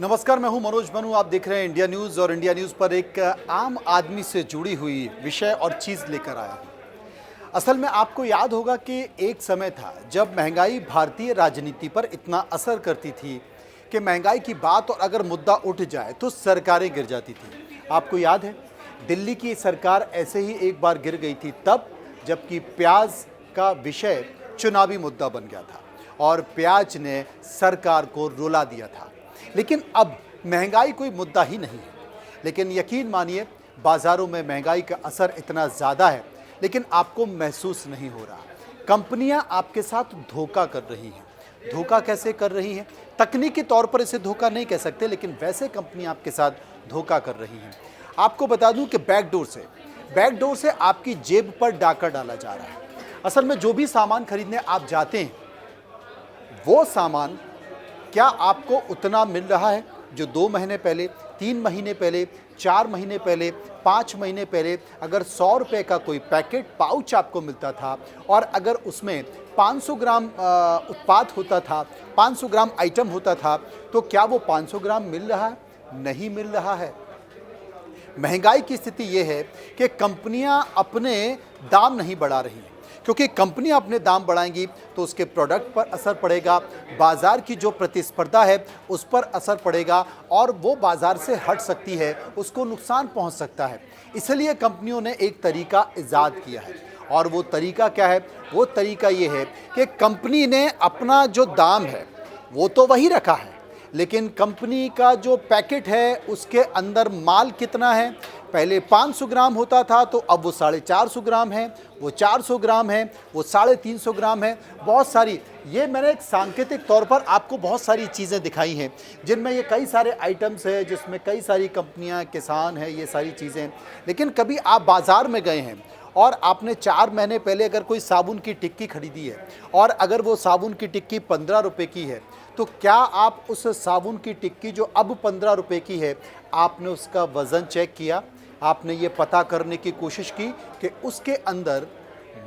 नमस्कार, मैं हूं मनोज मनु। आप देख रहे हैं इंडिया न्यूज़ और इंडिया न्यूज़ पर एक आम आदमी से जुड़ी हुई विषय और चीज़ लेकर आया हूं। असल में आपको याद होगा कि एक समय था जब महंगाई भारतीय राजनीति पर इतना असर करती थी कि महंगाई की बात और अगर मुद्दा उठ जाए तो सरकारें गिर जाती थी। आपको याद है, दिल्ली की सरकार ऐसे ही एक बार गिर गई थी तब जबकि प्याज का विषय चुनावी मुद्दा बन गया था और प्याज ने सरकार को रुला दिया था। लेकिन अब महंगाई कोई मुद्दा ही नहीं है। लेकिन यकीन मानिए, बाज़ारों में महंगाई का असर इतना ज़्यादा है लेकिन आपको महसूस नहीं हो रहा। कंपनियां आपके साथ धोखा कर रही हैं। धोखा कैसे कर रही हैं? तकनीकी तौर पर इसे धोखा नहीं कह सकते, लेकिन वैसे कंपनियां आपके साथ धोखा कर रही हैं। आपको बता दूं कि बैकडोर से आपकी जेब पर डाका डाला जा रहा है। असल में जो भी सामान खरीदने आप जाते हैं, वो सामान क्या आपको उतना मिल रहा है जो 2 महीने पहले, 3 महीने पहले, 4 महीने पहले, 5 महीने पहले अगर 100 रुपये का कोई पैकेट पाउच आपको मिलता था और अगर उसमें 500 ग्राम उत्पाद होता था, 500 ग्राम आइटम होता था, तो क्या वो 500 ग्राम मिल रहा है? नहीं मिल रहा है। महंगाई की स्थिति ये है कि कंपनियां अपने दाम नहीं बढ़ा रही हैं, क्योंकि कंपनियां अपने दाम बढ़ाएंगी तो उसके प्रोडक्ट पर असर पड़ेगा, बाज़ार की जो प्रतिस्पर्धा है उस पर असर पड़ेगा और वो बाज़ार से हट सकती है, उसको नुकसान पहुंच सकता है। इसलिए कंपनियों ने एक तरीका ईजाद किया है और वो तरीका क्या है? वो तरीका ये है कि कंपनी ने अपना जो दाम है वो तो वही रखा है, लेकिन कंपनी का जो पैकेट है उसके अंदर माल कितना है? पहले 500 ग्राम होता था तो अब वो 450 ग्राम है, वो 400 ग्राम है, वो 350 ग्राम है। बहुत सारी, ये मैंने एक सांकेतिक तौर पर आपको बहुत सारी चीज़ें दिखाई हैं जिनमें ये कई सारे आइटम्स हैं, जिसमें कई सारी कंपनियां, किसान हैं, ये सारी चीज़ें। लेकिन कभी आप बाज़ार में गए हैं और आपने 4 महीने पहले अगर कोई साबुन की टिक्की खरीदी है और अगर वो साबुन की टिक्की 15 रुपये की है, तो क्या आप उस साबुन की टिक्की जो अब 15 रुपये की है, आपने उसका वज़न चेक किया? आपने ये पता करने की कोशिश की कि उसके अंदर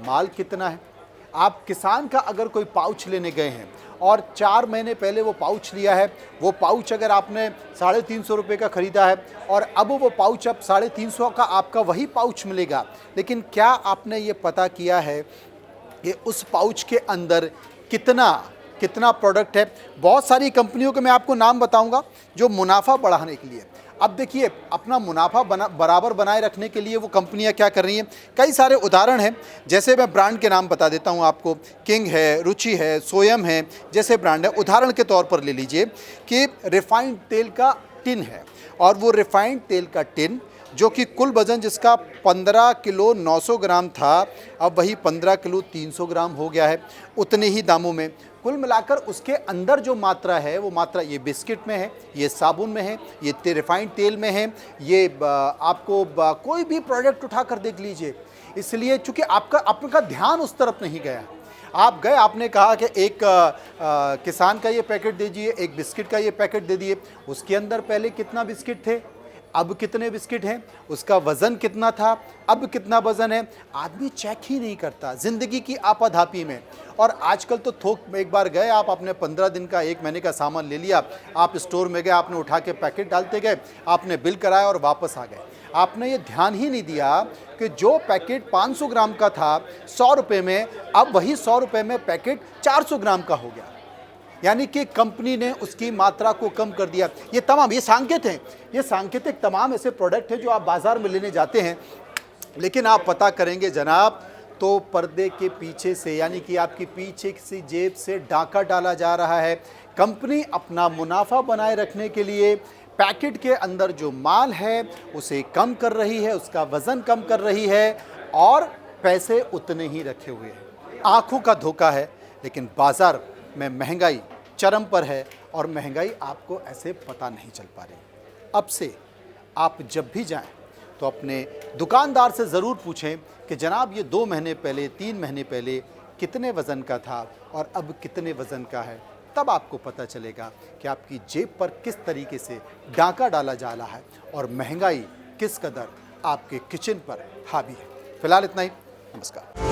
माल कितना है? आप किसान का अगर कोई पाउच लेने गए हैं और 4 महीने पहले वो पाउच लिया है, वो पाउच अगर आपने 350 रुपये का ख़रीदा है और अब वो पाउच अब 350 का आपका वही पाउच मिलेगा, लेकिन क्या आपने ये पता किया है कि उस पाउच के अंदर कितना प्रोडक्ट है? बहुत सारी कंपनियों के मैं आपको नाम बताऊंगा जो मुनाफा बढ़ाने के लिए, अब देखिए, अपना मुनाफा बराबर बनाए रखने के लिए वो कंपनियां क्या कर रही हैं। कई सारे उदाहरण हैं, जैसे मैं ब्रांड के नाम बता देता हूं आपको। किंग है, रुचि है, सोयम है, जैसे ब्रांड है। उदाहरण के तौर पर ले लीजिए कि रिफाइंड तेल का टिन है और वो रिफाइंड तेल का टिन जो कि कुल वज़न जिसका 15 किलो 900 ग्राम था, अब वही 15 किलो 300 ग्राम हो गया है, उतने ही दामों में। कुल मिलाकर उसके अंदर जो मात्रा है वो मात्रा ये बिस्किट में है, ये साबुन में है, ये रिफाइंड तेल में है, ये आपको कोई भी प्रोडक्ट उठा कर देख लीजिए। इसलिए चूँकि आपका ध्यान उस तरफ नहीं गया। आप गए, आपने कहा कि एक किसान का ये पैकेट दे दीजिए, एक बिस्किट का ये पैकेट दे दिए। उसके अंदर पहले कितना बिस्किट थे, अब कितने बिस्किट हैं, उसका वज़न कितना था, अब कितना वज़न है, आदमी चेक ही नहीं करता ज़िंदगी की आपाधापी में। और आजकल तो थोक में एक बार गए आप, आपने 15 दिन का 1 महीने का सामान ले लिया, आप स्टोर में गए, आपने उठा के पैकेट डालते गए, आपने बिल कराया और वापस आ गए। आपने ये ध्यान ही नहीं दिया कि जो पैकेट 500 ग्राम का था 100 रुपये में, अब वही 100 रुपये में पैकेट 400 ग्राम का हो गया। यानी कि कंपनी ने उसकी मात्रा को कम कर दिया। ये तमाम ये सांकेत हैं, ये सांकेतिक तमाम ऐसे प्रोडक्ट हैं जो आप बाज़ार में लेने जाते हैं, लेकिन आप पता करेंगे जनाब तो पर्दे के पीछे से, यानी कि आपकी पीछे किसी जेब से डाका डाला जा रहा है। कंपनी अपना मुनाफा बनाए रखने के लिए पैकेट के अंदर जो माल है उसे कम कर रही है, उसका वज़न कम कर रही है और पैसे उतने ही रखे हुए हैं। आँखों का धोखा है, लेकिन बाज़ार में महंगाई चरम पर है और महंगाई आपको ऐसे पता नहीं चल पा रही। अब से आप जब भी जाएं तो अपने दुकानदार से ज़रूर पूछें कि जनाब ये 2 महीने पहले, 3 महीने पहले कितने वज़न का था और अब कितने वज़न का है। तब आपको पता चलेगा कि आपकी जेब पर किस तरीके से डाका डाला जा रहा है और महंगाई किस कदर आपके किचन पर हावी है। फिलहाल इतना ही। नमस्कार।